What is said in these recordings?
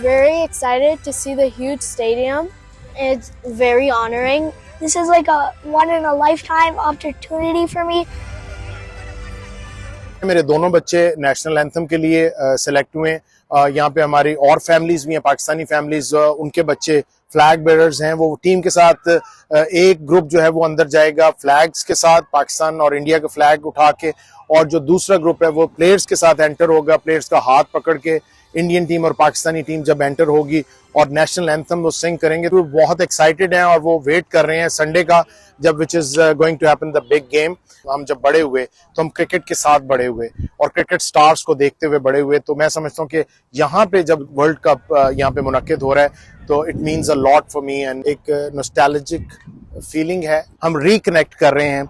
very excited to see the huge stadium. It's very honoring. This is like a one in a lifetime opportunity for me. मेरे दोनों बच्चे national anthem के लिए select हुए हैं। यहाँ पे हमारी और फैमिलीज भी हैं, पाकिस्तानी फैमिलीज, उनके बच्चे फ्लैग बेयरर्स हैं। वो टीम के साथ एक ग्रुप जो है वो अंदर जाएगा फ्लैग्स के साथ, पाकिस्तान और इंडिया के फ्लैग उठा के, और जो दूसरा ग्रुप है वो प्लेयर्स के साथ एंटर होगा। प्लेयर्स का हाथ पकड़ के इंडियन टीम और पाकिस्तानी टीम जब एंटर होगी और नेशनल एंथम वो सिंग करेंगे, तो बहुत एक्साइटेड हैं और वो वेट कर रहे हैं संडे का, जब which is going to happen the big game. हम जब बड़े हुए तो हम क्रिकेट के साथ बड़े हुए और क्रिकेट स्टार्स को देखते हुए बड़े हुए, तो मैं समझता हूँ कि यहाँ पे जब वर्ल्ड कप यहाँ पे मुनक्किद हो रहा है तो it means a lot for me, and एक नॉस्टैल्जिक फीलिंग है। हम रिकनेक्ट कर रहे हैं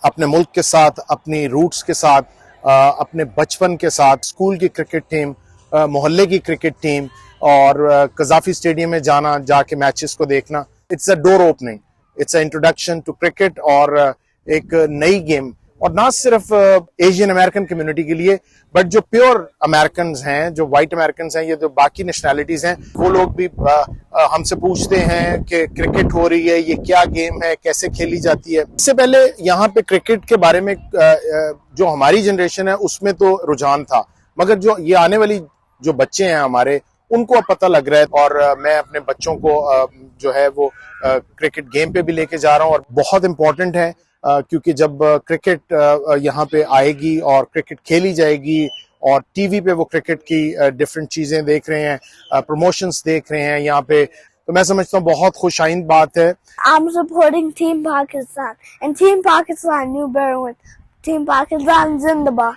अपने मुल्क के साथ, अपनी रूट्स के साथ, अपने बचपन के साथ। स्कूल की क्रिकेट टीम, मोहल्ले की क्रिकेट टीम और कज़ाफी स्टेडियम में जाना, जाके मैचेस को देखना, it's a door opening, it's a introduction to cricket और एक नई गेम। और ना सिर्फ एशियन अमेरिकन कम्युनिटी के लिए, बट जो प्योर अमेरिकन हैं, जो वाइट अमेरिकन हैं, ये जो बाकी नेशनैलिटीज हैं, वो लोग भी हमसे पूछते हैं कि क्रिकेट हो रही है, ये क्या गेम है, कैसे खेली जाती है। इससे पहले यहाँ पे क्रिकेट के बारे में जो हमारी जनरेशन है उसमें तो रुझान था, मगर जो ये आने वाली जो बच्चे हैं हमारे, उनको अब पता लग रहा है। और मैं अपने बच्चों को जो है वो क्रिकेट गेम पे भी लेके जा रहा हूँ, और बहुत इम्पोर्टेंट है क्योंकि जब क्रिकेट यहाँ पे आएगी और क्रिकेट खेली जाएगी और टीवी पे वो क्रिकेट की डिफरेंट चीजें देख रहे हैं, प्रमोशंस देख रहे हैं यहाँ पे, तो मैं समझता हूँ बहुत खुशाइंद बात है। I'm supporting Team Pakistan, and Team Pakistan knew better when Team Pakistan Zindabad.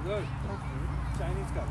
Good. Chinese cup.